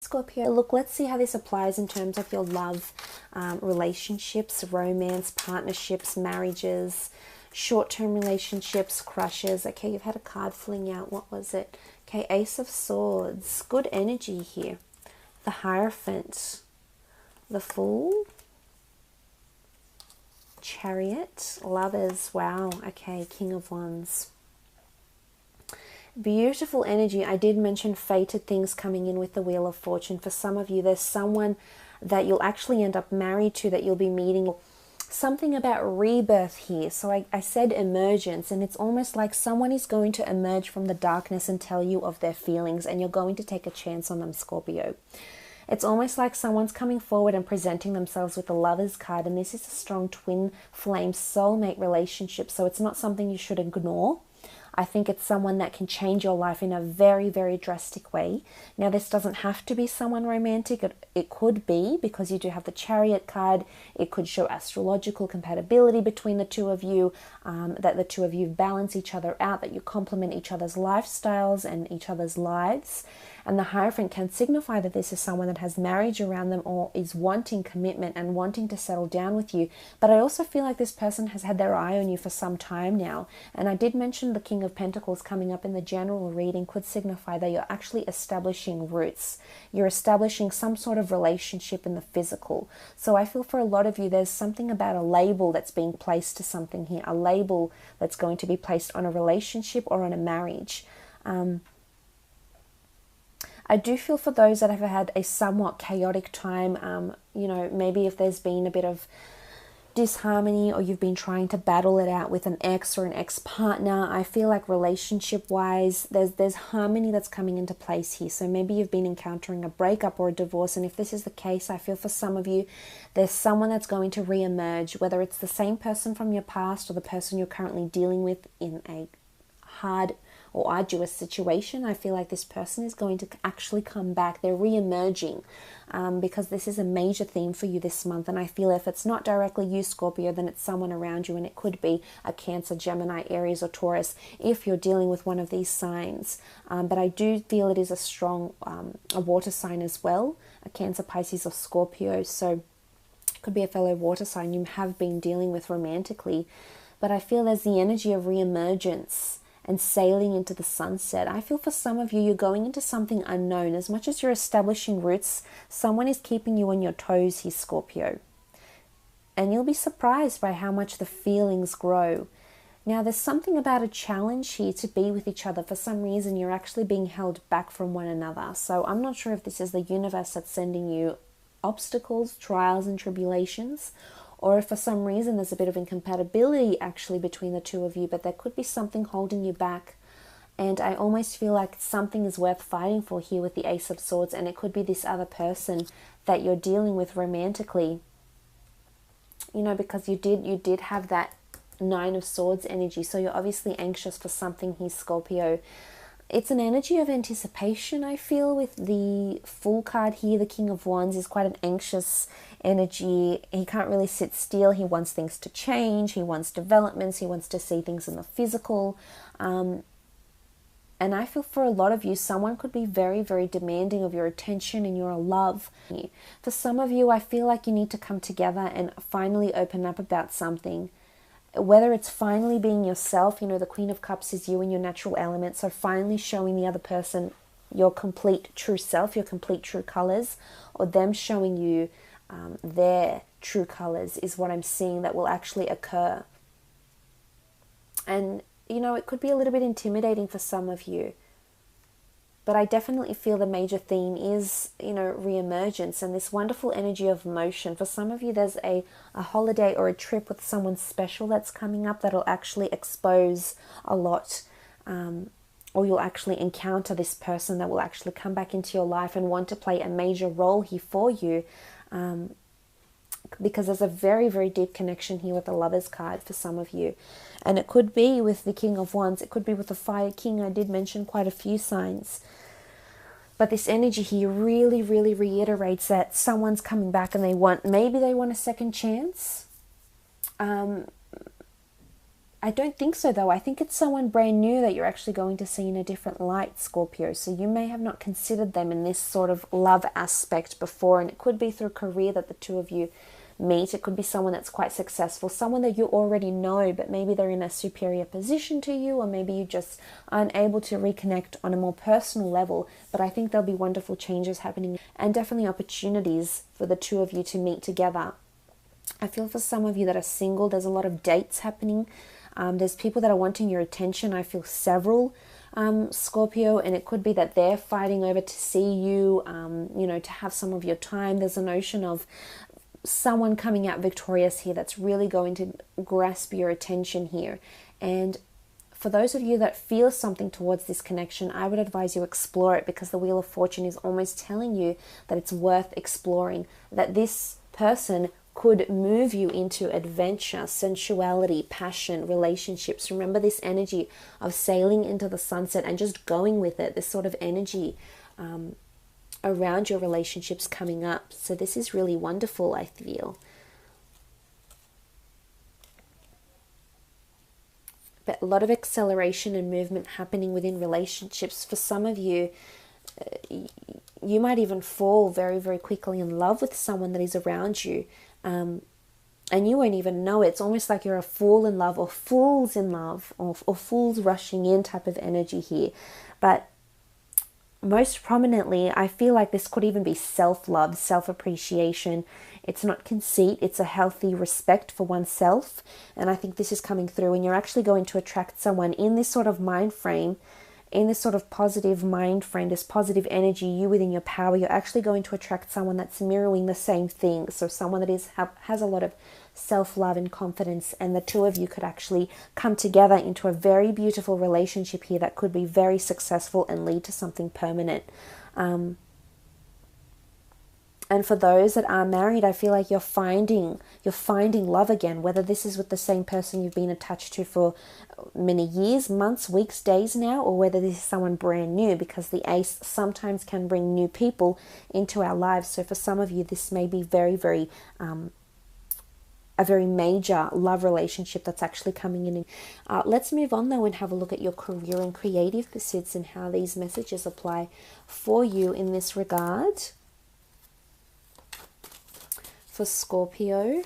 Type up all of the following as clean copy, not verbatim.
Scorpio. Look, let's see how this applies in terms of your love, relationships, romance, partnerships, marriages, short-term relationships, crushes. Okay, you've had a card fling out. What was it? Okay, Ace of Swords. Good energy here. The Hierophant. The Fool. Chariot. Lovers. Wow. Okay, King of Wands. Beautiful energy. I did mention fated things coming in with the Wheel of Fortune. For some of you, there's someone that you'll actually end up married to, that you'll be meeting. Something about rebirth here. So I said emergence, and it's almost like someone is going to emerge from the darkness and tell you of their feelings, and you're going to take a chance on them, Scorpio. It's almost like someone's coming forward and presenting themselves with the Lovers card, and this is a strong twin flame soulmate relationship, so it's not something you should ignore. I think it's someone that can change your life in a very, very drastic way. Now, this doesn't have to be someone romantic. It could be, because you do have the Chariot card. It could show astrological compatibility between the two of you, that the two of you balance each other out, that you complement each other's lifestyles and each other's lives. And the Hierophant can signify that this is someone that has marriage around them or is wanting commitment and wanting to settle down with you. But I also feel like this person has had their eye on you for some time now. And I did mention the King of Pentacles coming up in the general reading could signify that you're actually establishing roots. You're establishing some sort of relationship in the physical. So I feel for a lot of you, there's something about a label that's being placed to something here. A label that's going to be placed on a relationship or on a marriage. I do feel for those that have had a somewhat chaotic time, you know, maybe if there's been a bit of disharmony or you've been trying to battle it out with an ex or an ex-partner, I feel like relationship-wise, there's harmony that's coming into place here. So maybe you've been encountering a breakup or a divorce, and if this is the case, I feel for some of you, there's someone that's going to re-emerge, whether it's the same person from your past or the person you're currently dealing with in a hard or arduous situation. I feel like this person is going to actually come back. They're re-emerging because this is a major theme for you this month. And I feel if it's not directly you, Scorpio, then it's someone around you, and it could be a Cancer, Gemini, Aries, or Taurus if you're dealing with one of these signs. But I do feel it is a strong a water sign as well, a Cancer, Pisces, or Scorpio. So it could be a fellow water sign you have been dealing with romantically. But I feel there's the energy of re-emergence and sailing into the sunset. I feel for some of you, you're going into something unknown. As much as you're establishing roots, someone is keeping you on your toes here, Scorpio. And you'll be surprised by how much the feelings grow. Now, there's something about a challenge here to be with each other. For some reason, you're actually being held back from one another. So I'm not sure if this is the universe that's sending you obstacles, trials, and tribulations, or if for some reason there's a bit of incompatibility actually between the two of you, but there could be something holding you back. And I almost feel like something is worth fighting for here with the Ace of Swords, and it could be this other person that you're dealing with romantically. You know, because you did have that Nine of Swords energy, so you're obviously anxious for something here, Scorpio. It's an energy of anticipation, I feel, with the Fool card here. The King of Wands is quite an anxious energy. He can't really sit still. He wants things to change. He wants developments. He wants to see things in the physical. And I feel for a lot of you, someone could be very, very demanding of your attention and your love. For some of you, I feel like you need to come together and finally open up about something. Whether it's finally being yourself, you know, the Queen of Cups is you in your natural element, so finally showing the other person your complete true self, your complete true colors, or them showing you their true colors is what I'm seeing that will actually occur. And, you know, it could be a little bit intimidating for some of you, but I definitely feel the major theme is, you know, re-emergence and this wonderful energy of motion. For some of you, there's a holiday or a trip with someone special that's coming up that'll actually expose a lot, or you'll actually encounter this person that will actually come back into your life and want to play a major role here for you, because there's a very, very deep connection here with the Lovers card for some of you. And it could be with the King of Wands. It could be with the Fire King. I did mention quite a few signs. But this energy here really, really reiterates that someone's coming back and maybe they want a second chance. I don't think so, though. I think it's someone brand new that you're actually going to see in a different light, Scorpio. So you may have not considered them in this sort of love aspect before, and it could be through career that the two of you meet. It could be someone that's quite successful, someone that you already know, but maybe they're in a superior position to you, or maybe you just aren't able to reconnect on a more personal level. But I think there'll be wonderful changes happening and definitely opportunities for the two of you to meet together. I feel for some of you that are single, there's a lot of dates happening. There's people that are wanting your attention. I feel several, Scorpio, and it could be that they're fighting over to see you, to have some of your time. There's a notion of someone coming out victorious here that's really going to grasp your attention here. And for those of you that feel something towards this connection, I would advise you explore it, because the Wheel of Fortune is almost telling you that it's worth exploring, that this person could move you into adventure, sensuality, passion, relationships. Remember this energy of sailing into the sunset and just going with it, this sort of energy around your relationships coming up. So this is really wonderful, I feel. But a lot of acceleration and movement happening within relationships. For some of you, you might even fall very, very quickly in love with someone that is around you. And you won't even know it. It's almost like you're a fool in love, or fools in love, or fools rushing in type of energy here. But most prominently, I feel like this could even be self-love, self-appreciation. It's not conceit, it's a healthy respect for oneself. And I think this is coming through, and you're actually going to attract someone in this sort of mind frame, in this sort of positive mind frame, this positive energy, you within your power. You're actually going to attract someone that's mirroring the same thing. So someone that has a lot of self-love and confidence, and the two of you could actually come together into a very beautiful relationship here that could be very successful and lead to something permanent. And for those that are married, I feel like you're finding love again, whether this is with the same person you've been attached to for many years, months, weeks, days now, or whether this is someone brand new, because the Ace sometimes can bring new people into our lives. So for some of you, this may be very, very a very major love relationship that's actually coming in. Let's move on though and have a look at your career and creative pursuits and how these messages apply for you in this regard. For Scorpio,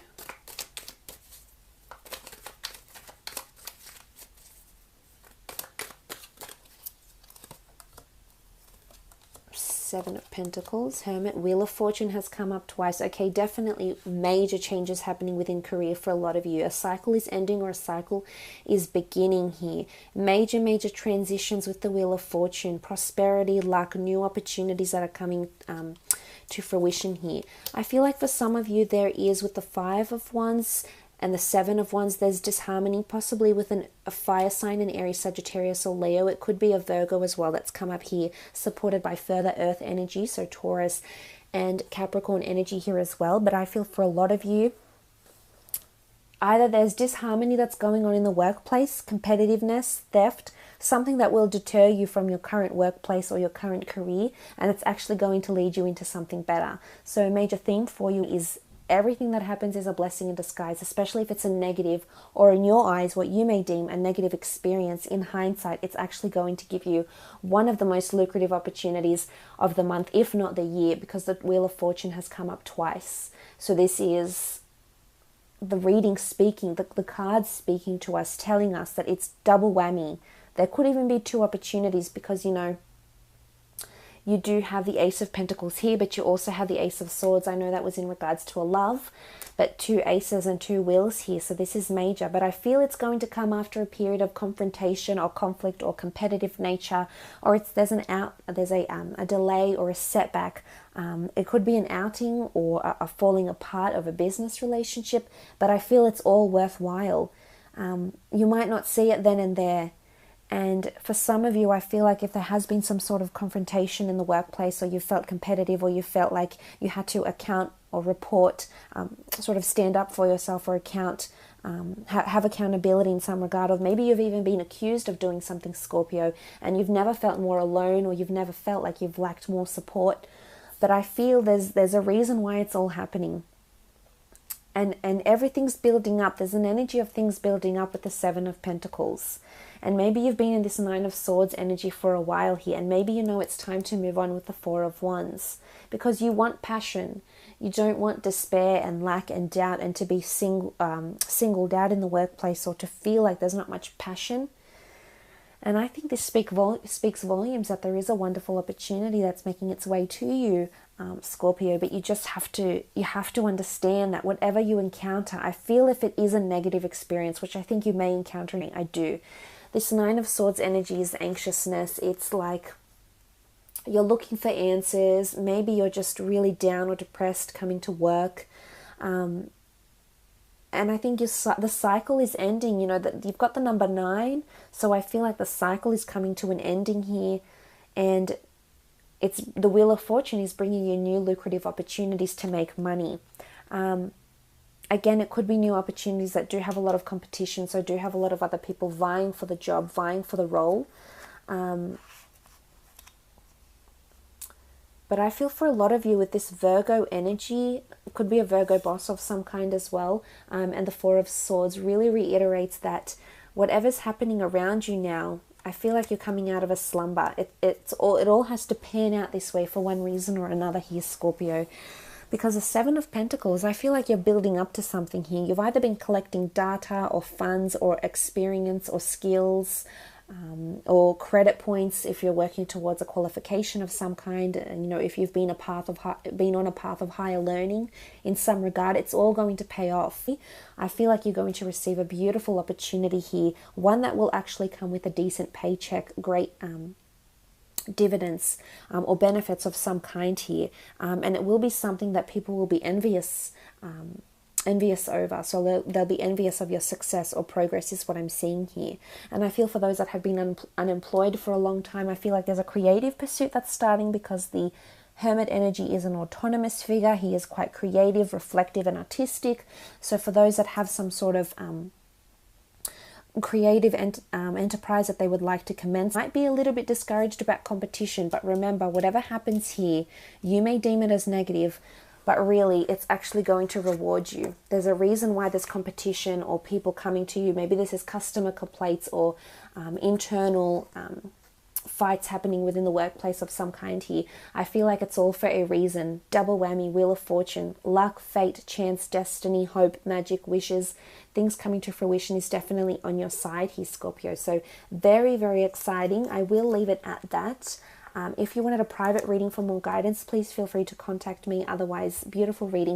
Seven of Pentacles, Hermit, Wheel of Fortune has come up twice. Okay, definitely major changes happening within career for a lot of you. A cycle is ending or a cycle is beginning here. Major transitions with the Wheel of Fortune, prosperity, luck, new opportunities that are coming to fruition here. I feel like for some of you there is, with the Five of Wands and the Seven of Wands, there's disharmony possibly with a fire sign in Aries, Sagittarius or Leo. It could be a Virgo as well that's come up here, supported by further earth energy, so Taurus and Capricorn energy here as well. But I feel for a lot of you, either there's disharmony that's going on in the workplace, competitiveness, theft, something that will deter you from your current workplace or your current career, and it's actually going to lead you into something better. So a major theme for you is everything that happens is a blessing in disguise, especially if it's a negative, or in your eyes, what you may deem a negative experience. In hindsight, it's actually going to give you one of the most lucrative opportunities of the month, if not the year, because the Wheel of Fortune has come up twice. So this is the reading speaking, the cards speaking to us, telling us that it's double whammy. There could even be two opportunities, because, you do have the Ace of Pentacles here, but you also have the Ace of Swords. I know that was in regards to a love, but two aces and two wheels here. So this is major, but I feel it's going to come after a period of confrontation or conflict or competitive nature, or there's a delay or a setback. It could be an outing or a falling apart of a business relationship, but I feel it's all worthwhile. You might not see it then and there. And for some of you, I feel like if there has been some sort of confrontation in the workplace, or you felt competitive, or you felt like you had to account or report, sort of stand up for yourself or have accountability in some regard, or maybe you've even been accused of doing something, Scorpio, and you've never felt more alone, or you've never felt like you've lacked more support. But I feel there's a reason why it's all happening. and everything's building up. There's an energy of things building up with the Seven of Pentacles. And maybe you've been in this Nine of Swords energy for a while here, and maybe you know it's time to move on with the Four of Wands, because you want passion. You don't want despair and lack and doubt and to be singled out in the workplace, or to feel like there's not much passion. And I think this speaks volumes that there is a wonderful opportunity that's making its way to you, Scorpio. But you just have to understand that whatever you encounter, I feel if it is a negative experience, which I think you may encounter, I do. This Nine of Swords energy is anxiousness. It's like you're looking for answers. Maybe you're just really down or depressed coming to work. And I think the cycle is ending. You know, that you've got the number 9. So I feel like the cycle is coming to an ending here. And it's the Wheel of Fortune is bringing you new lucrative opportunities to make money. Again, it could be new opportunities that do have a lot of competition, so do have a lot of other people vying for the job, vying for the role. But I feel for a lot of you with this Virgo energy, it could be a Virgo boss of some kind as well, and the Four of Swords really reiterates that whatever's happening around you now, I feel like you're coming out of a slumber. It all has to pan out this way for one reason or another here, Scorpio. Because the Seven of Pentacles, I feel like you're building up to something here. You've either been collecting data or funds or experience or skills or credit points if you're working towards a qualification of some kind. And, you know, if you've been on a path of higher learning in some regard, it's all going to pay off. I feel like you're going to receive a beautiful opportunity here, one that will actually come with a decent paycheck, great dividends or benefits of some kind here, and it will be something that people will be envious over. So they'll be envious of your success or progress is what I'm seeing here. And I feel for those that have been unemployed for a long time, I feel like there's a creative pursuit that's starting, because the Hermit energy is an autonomous figure. He is quite creative, reflective and artistic. So for those that have some sort of creative enterprise that they would like to commence, might be a little bit discouraged about competition, but remember, whatever happens here, you may deem it as negative, but really it's actually going to reward you. There's a reason why there's competition or people coming to you. Maybe this is customer complaints or internal fights happening within the workplace of some kind here. I feel like it's all for a reason. Double whammy, Wheel of Fortune, luck, fate, chance, destiny, hope, magic, wishes, things coming to fruition is definitely on your side here, Scorpio. So very, very exciting. I will leave it at that. If you wanted a private reading for more guidance, please feel free to contact me. Otherwise, beautiful reading.